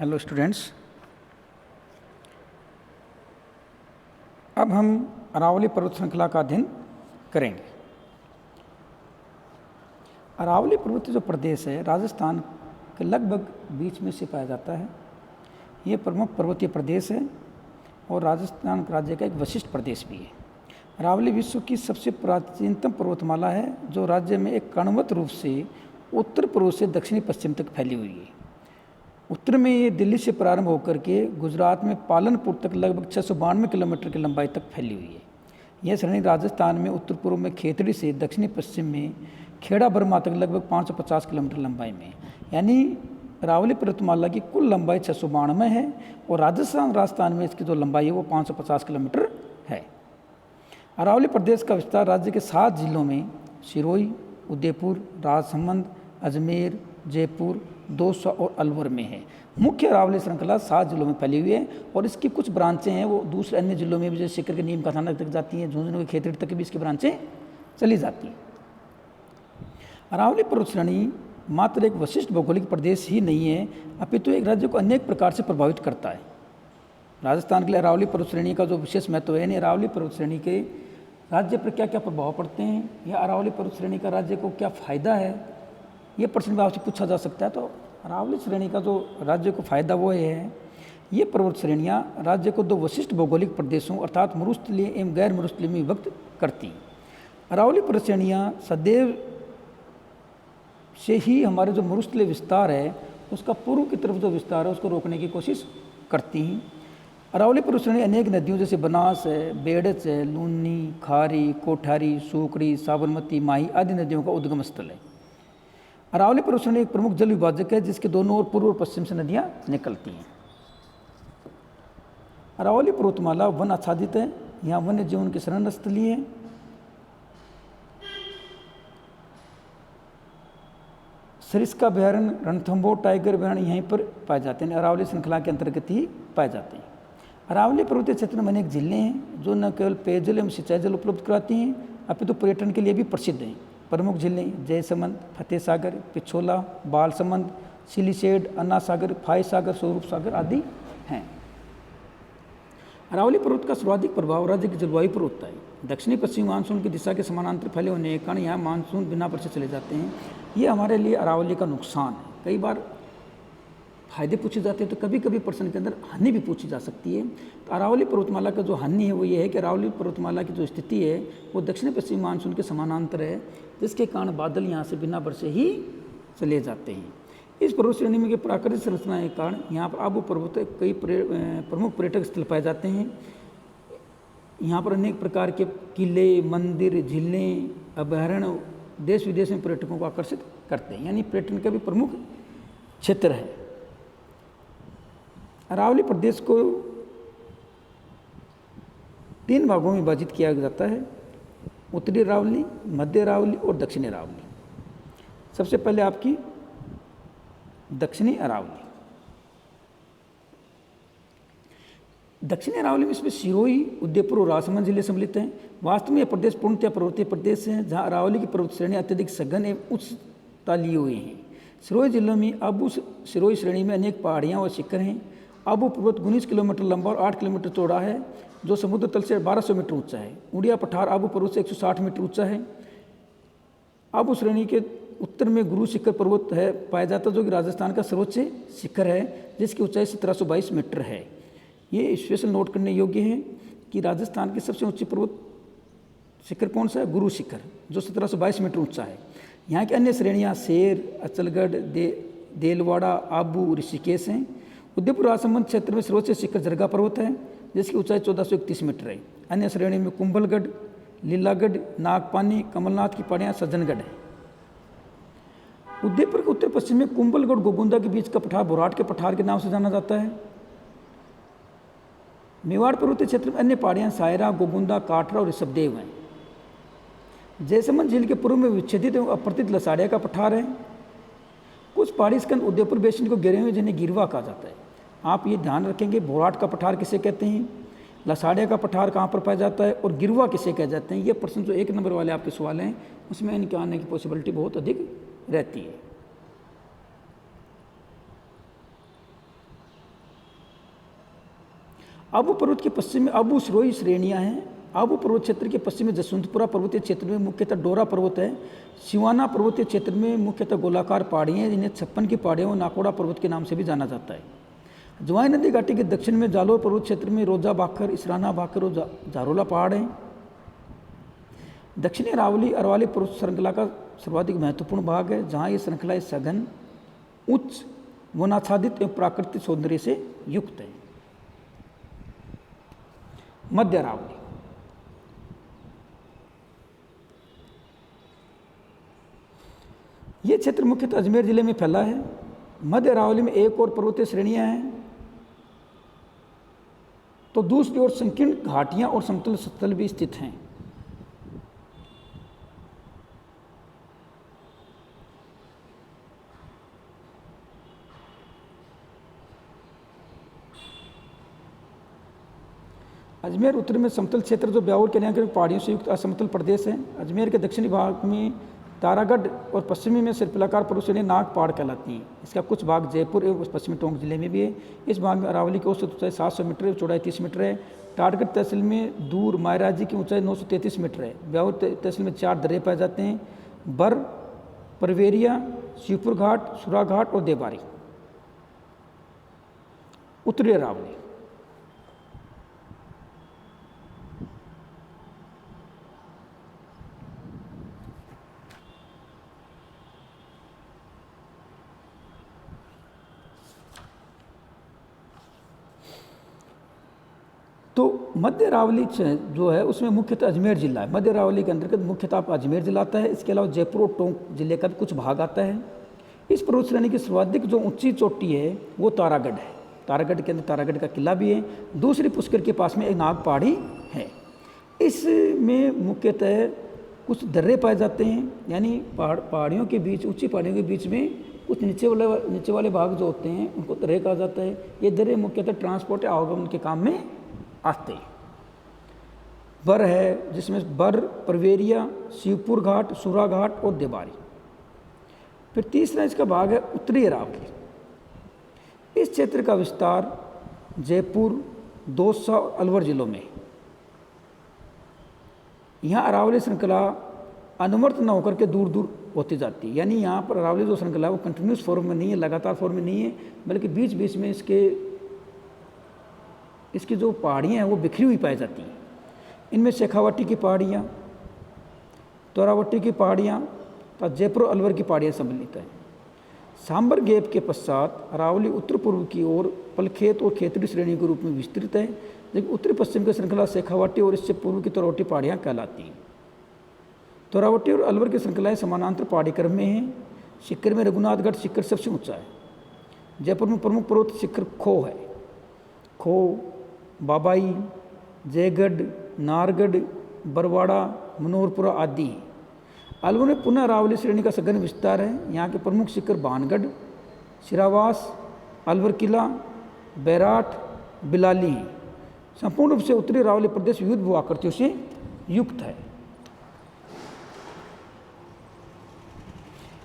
Hello students. अब हम अरावली पर्वत श्रृंखला का अध्ययन करेंगे। अरावली पर्वत जो प्रदेश है राजस्थान के लगभग बीच में से पाया जाता है। ये प्रमुख पर्वतीय प्रदेश है और राजस्थान राज्य का एक विशिष्ट प्रदेश भी है। अरावली विश्व की सबसे प्राचीनतम पर्वतमाला है जो राज्य में एक कणवत रूप से उत्तर पूर्व से दक्षिणी पश्चिम तक फैली हुई है। उत्तर में ये दिल्ली से प्रारंभ होकर के गुजरात में पालनपुर तक लगभग 692 किलोमीटर की लंबाई तक फैली हुई है। यह श्रेणी राजस्थान में उत्तर पूर्व में खेतड़ी से दक्षिणी पश्चिम में खेड़ा बर्मा तक लगभग 550 किलोमीटर लंबाई में, यानी अरावली पर्वतमाला की कुल लंबाई 692 है और राजस्थान में इसकी जो लंबाई है वो 550 किलोमीटर है। अरावली प्रदेश का विस्तार राज्य के 7 जिलों में सिरोही, उदयपुर, राजसमंद, अजमेर, जयपुर, दौसा और अलवर में है। मुख्य अरावली श्रृंखला 7 जिलों में फैली हुई है और इसकी कुछ ब्रांचें हैं वो दूसरे अन्य जिलों में भी, जैसे सीकर के नीम कथानक तक जाती हैं, झुंझुनू के खेतड़ी तक भी इसकी ब्रांचें चली जाती हैं। अरावली पर्वत श्रेणी मात्र एक विशिष्ट भौगोलिक प्रदेश ही नहीं है, अपितु एक राज्य को अनेक प्रकार से प्रभावित करता है। राजस्थान के लिए अरावली पर्वत श्रेणी का जो विशेष महत्व है, यानी अरावली पर्वत श्रेणी के राज्य पर क्या क्या प्रभाव पड़ते हैं या अरावली पर्वत श्रेणी का राज्य को क्या फ़ायदा है, ये प्रश्न भी आपसे पूछा जा सकता है। तो अरावली श्रेणी का जो राज्य को फायदा वो है, ये पर्वत श्रेणियाँ राज्य को 2 विशिष्ट भौगोलिक प्रदेशों अर्थात मरुस्थलीय एवं गैर मरुस्थलीय में विभक्त करती हैं। अरावली पर्वत श्रेणियाँ सदैव से ही हमारे जो मरुस्थलीय विस्तार है उसका पूर्व की तरफ जो विस्तार है उसको रोकने की कोशिश करती हैं। अरावली पर्वत श्रेणी अनेक नदियों जैसे बनास है, बेड़च है, लूनी, खारी, कोठारी, सूकड़ी, साबरमती, माही आदि नदियों का उद्गम स्थल है। अरावली पर्वत श्रेणी एक प्रमुख जल विभाजक है जिसके दोनों ओर पूर्व और पश्चिम से नदियां निकलती हैं। अरावली पर्वतमाला वन आच्छादित है, यहाँ वन्य जीवन की शरण स्थली है। सरिस्का अभयारण्य, रणथंभौर टाइगर अभयारण्य यहीं पर पाए जाते हैं, अरावली श्रृंखला के अंतर्गत ही पाए जाते हैं। अरावली पर्वतीय क्षेत्र में अनेक जिले हैं जो न केवल पेयजल एवं सिंचाई जल उपलब्ध कराती हैं अपितु पर्यटन के लिए भी प्रसिद्ध हैं। प्रमुख जिले जयसमंद, फतेह सागर, पिछोला, बालसमंद, सिलीसेड, अन्ना सागर, फाई सागर, स्वरूप सागर आदि हैं। अरावली पर्वत का सर्वाधिक प्रभाव राज्य की जलवायु पर होता है। दक्षिणी पश्चिमी मानसून की दिशा के समानांतर फैले होने के कारण यहाँ मानसून बिना वर्षा चले जाते हैं। ये हमारे लिए अरावली का नुकसान है। कई बार फायदे पूछे जाते हैं तो कभी कभी प्रश्न के अंदर हानि भी पूछी जा सकती है। तो अरावली पर्वतमाला का जो हानि है वो ये है कि अरावली पर्वतमाला की जो स्थिति है वो दक्षिणी पश्चिमी मानसून के समानांतर है, जिसके कारण बादल यहाँ से बिना वर्षे ही चले जाते हैं। इस पर्वत श्रेणी में प्राकृतिक संरचना के कारण यहाँ पर आबू पर्वत कई प्रमुख पर्यटक स्थल पाए जाते हैं। यहाँ पर अनेक प्रकार के किले, मंदिर, झीलें, अभयारण्य देश विदेश में पर्यटकों को आकर्षित करते हैं, यानी पर्यटन का भी प्रमुख क्षेत्र है। अरावली प्रदेश को 3 भागों में विभाजित किया जाता है, उत्तरी अरावली, मध्य अरावली और दक्षिणी अरावली। सबसे पहले आपकी दक्षिणी अरावली। दक्षिणी अरावली में इसमें सिरोही, उदयपुर और राजसमंद जिले सम्मिलित हैं। वास्तव में यह प्रदेश पूर्णतः पर्वतीय प्रदेश है जहाँ अरावली की पर्वत श्रेणी अत्यधिक सघन एवं उच्चता लिए हुए हैं। सिरोही जिले में आबू सिरोही श्रेणी में अनेक पहाड़ियाँ और शिखर हैं। आबू पर्वत 19 किलोमीटर लंबा और 8 किलोमीटर चौड़ा है जो समुद्र तल से 1200 मीटर ऊंचा है। उड़िया पठार आबू पर्वत से 160 मीटर ऊंचा है। आबू श्रेणी के उत्तर में गुरु शिखर पर्वत है पाया जाता है जो कि राजस्थान का सर्वोच्च शिखर है जिसकी ऊंचाई 1722 मीटर है। ये स्पेशल नोट करने योग्य है कि राजस्थान की सबसे ऊंची पर्वत शिखर कौन सा है? गुरु शिखर, जो 1722 मीटर ऊंचा है। यहाँ की अन्य श्रेणियाँ शेर, अचलगढ़, देलवाड़ा, आबू, ऋषिकेश हैं। उदयपुर राजसमंद क्षेत्र में सर्वोच्च शिखर जरगा पर्वत है जिसकी ऊंचाई 1431 मीटर है। अन्य श्रेणी में कुंभलगढ़, लीलागढ़, नागपानी, कमलनाथ की पहाड़ियाँ, सज्जनगढ़ है। उदयपुर के उत्तर पश्चिम में कुंभलगढ़ गोगुंदा के बीच का पठार बोराट के पठार के नाम से जाना जाता है। मेवाड़ पर्वतीय क्षेत्र में अन्य पहाड़ियाँ सायरा, गोगुंदा, काठरा और ऋषभदेव हैं। जयसमंद झील के पूर्व में विच्छेदित एवं अपरतित लसाड़िया का पठार है। कुछ पहाड़ी स्कंद उदयपुर बेसिन को घेरे हुए जिन्हें गिरवा कहा जाता है। आप ये ध्यान रखेंगे बोराट का पठार किसे कहते हैं, लसाड़िया का पठार कहाँ पर पाया जाता है और गिरवा किसे कह जाते हैं। ये प्रश्न जो 1 नंबर वाले आपके सवाल हैं उसमें इनके आने की पॉसिबिलिटी बहुत अधिक रहती है। आबू पर्वत के पश्चिम में आबू सरोई श्रेणियाँ हैं। आबू पर्वत क्षेत्र के पश्चिम में जसवंतपुरा पर्वतीय क्षेत्र में मुख्यतः डोरा पर्वत है। सिवाना पर्वतीय क्षेत्र में मुख्यतः गोलाकार पहाड़ियाँ हैं, जिन्हें 56 की पहाड़ियों और नाकोड़ा पर्वत के नाम से भी जाना जाता है। जवाई नदी घाटी के दक्षिण में जालोर पर्वत क्षेत्र में रोजा बाखर, इसराना बाखर और जारोला पहाड़ हैं। दक्षिणी अरावली अरवाली पर्वत श्रृंखला का सर्वाधिक महत्वपूर्ण भाग है, जहाँ ये श्रृंखला सघन, उच्च, वनाच्छादित एवं प्राकृतिक सौंदर्य से युक्त है। मध्य अरावली ये क्षेत्र मुख्यतः अजमेर जिले में फैला है। मध्य अरावली में एक और पर्वतीय श्रेणियां हैं, तो दूसरी ओर संकीर्ण घाटियां और समतल स्थल भी स्थित हैं। अजमेर उत्तर में समतल क्षेत्र जो ब्यावर के न्याय पहाड़ियों से युक्त असमतल प्रदेश है। अजमेर के दक्षिणी भाग में तारागढ़ और पश्चिमी में सिरपिलाकार पर्वत श्रेणी नाग पहाड़ कहलाती है। इसका कुछ भाग जयपुर एवं पश्चिमी टोंक जिले में भी है। इस भाग में अरावली की औसत ऊंचाई 700 मीटर है, चौड़ाई 30 मीटर है। टाटगढ़ तहसील में दूर मायराजी की ऊंचाई 933 मीटर है। ब्यावर तहसील में 4 दर्रे पाए जाते हैं, बर, परवेरिया, शिवपुर घाट, सुरा घाट और देबारी। उत्तरी अरावली तो मध्य अरावली जो है उसमें मुख्यतः अजमेर जिला है। मध्य अरावली के अंतर्गत मुख्यतः आपका अजमेर जिला आता है। इसके अलावा जयपुर और टोंक जिले का भी कुछ भाग आता है। इस पर्वत श्रेणी की सर्वाधिक जो ऊंची चोटी है वो तारागढ़ है। तारागढ़ के अंदर तारागढ़ का किला भी है। दूसरी पुष्कर के पास में एक नाग पहाड़ी है। इसमें मुख्यतः कुछ दर्रे पाए जाते हैं, यानी पहाड़ियों के बीच, ऊंची पहाड़ियों के बीच में कुछ नीचे वाले भाग जो होते हैं उनको दर्रे कहा जाता है। ये दर्रे मुख्यतः ट्रांसपोर्ट या आवागमन के काम में आते। बर है जिसमें बर, परवेरिया, शिवपुर घाट, सुरा घाट और देबारी। फिर तीसरा इसका भाग है उत्तरी अरावली। इस क्षेत्र का विस्तार जयपुर, दौसा और अलवर जिलों में। यहाँ अरावली श्रृंखला अनुवर्त न होकर के दूर दूर होती जाती है, यानी यहाँ पर अरावली जो श्रृंखला है वो कंटिन्यूस फॉर्म में नहीं है, लगातार फॉर्म में नहीं है, बल्कि बीच बीच में इसकी जो पहाड़ियाँ हैं वो बिखरी हुई पाई जाती हैं। इनमें शेखावटी की पहाड़ियाँ, तोरावटी की पहाड़ियाँ तथा जयपुर अलवर की पहाड़ियाँ सम्मिलित हैं। सांबर गैप के पश्चात अरावली उत्तर पूर्व की ओर पलखेत और खेतड़ी श्रेणी के रूप में विस्तृत है, जबकि उत्तरी पश्चिम की श्रृंखला शेखावटी और इससे पूर्व की तोरावटी पहाड़ियाँ कहलाती हैं। तोरावटी और अलवर की श्रृंखलाएँ समानांतर पहाड़ी क्रम में हैं। शिखर में रघुनाथगढ़ शिखर सबसे ऊँचा है। जयपुर में प्रमुख पर्वत शिखर खो है। खो, बाबाई, जयगढ़, नारगढ़, बरवाड़ा, मनोहरपुरा आदि। अलवर में पुनः अरावली श्रेणी का सघन विस्तार है। यहाँ के प्रमुख शिखर भानगढ़, सिरावास, अलवर किला, बैराठ, बिलाली हैं। संपूर्ण रूप से उत्तरी अरावली प्रदेश विविध भू आकृतियों से युक्त है।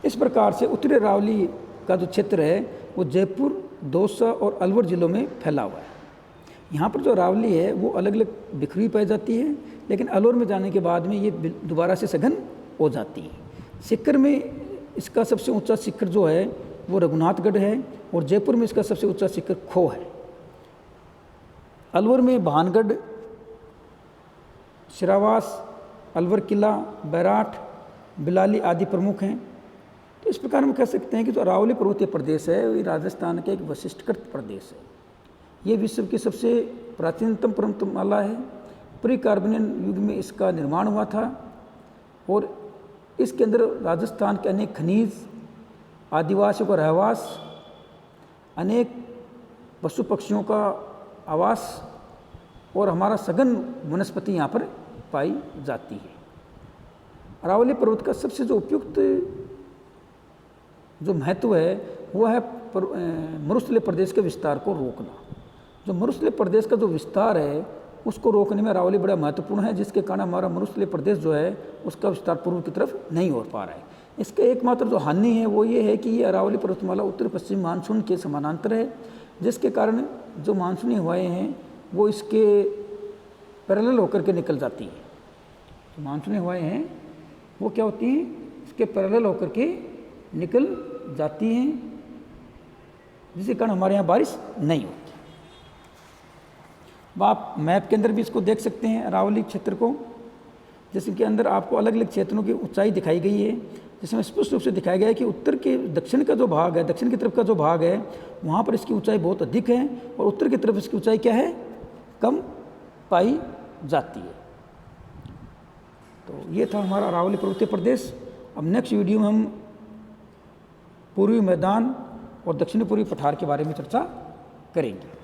इस प्रकार से उत्तरी अरावली का जो क्षेत्र है वो जयपुर, दौसा और अलवर जिलों में फैला हुआ है। यहाँ पर जो अरावली है वो अलग अलग बिखरी पाई जाती है, लेकिन अलवर में जाने के बाद में ये दोबारा से सघन हो जाती है। शिखर में इसका सबसे ऊंचा शिखर जो है वो रघुनाथगढ़ है और जयपुर में इसका सबसे ऊंचा शिखर खो है। अलवर में भानगढ़, सिरावास, अलवर किला, बैराठ, बिलाली आदि प्रमुख हैं। तो इस प्रकार हम कह सकते हैं कि जो अरावली पर्वतीय प्रदेश है ये राजस्थान का एक वशिष्ठकृत प्रदेश है। ये विश्व की सबसे प्राचीनतम पर्वतमाला है। प्री कार्बोनियन युग में इसका निर्माण हुआ था और इसके अंदर राजस्थान के अनेक खनिज, आदिवासियों का रहवास, अनेक पशु पक्षियों का आवास और हमारा सघन वनस्पति यहाँ पर पाई जाती है। अरावली पर्वत का सबसे जो उपयुक्त जो महत्व है वो है मरुस्थलीय प्रदेश के विस्तार को रोकना। जो मरुस्थलीय प्रदेश का जो विस्तार है उसको रोकने में अरावली बड़ा महत्वपूर्ण है, जिसके कारण हमारा मरुस्थलीय प्रदेश जो है उसका विस्तार पूर्व की तरफ नहीं हो पा रहा है। इसके एकमात्र जो हानि है वो ये है कि ये अरावली पर्वतमाला उत्तर पश्चिम मानसून के समानांतर है, जिसके कारण जो मानसूनी हवाएं हैं वो इसके पैरेलल होकर के निकल जाती है। जो मानसूनी हवाएं हैं वो क्या होती हैं, इसके पैरेलल होकर के निकल जाती हैं, जिसके कारण हमारे यहाँ बारिश नहीं होती। अब आप मैप के अंदर भी इसको देख सकते हैं अरावली क्षेत्र को, जिसके अंदर आपको अलग अलग क्षेत्रों की ऊंचाई दिखाई गई है, जिसमें स्पष्ट रूप से दिखाया गया है कि उत्तर के दक्षिण का जो भाग है, दक्षिण की तरफ का जो भाग है, वहाँ पर इसकी ऊंचाई बहुत अधिक है और उत्तर की तरफ इसकी ऊंचाई क्या है, कम पाई जाती है। तो ये था हमारा अरावली पर्वतीय प्रदेश। अब नेक्स्ट वीडियो में हम पूर्वी मैदान और दक्षिणी पूर्वी पठार के बारे में चर्चा करेंगे।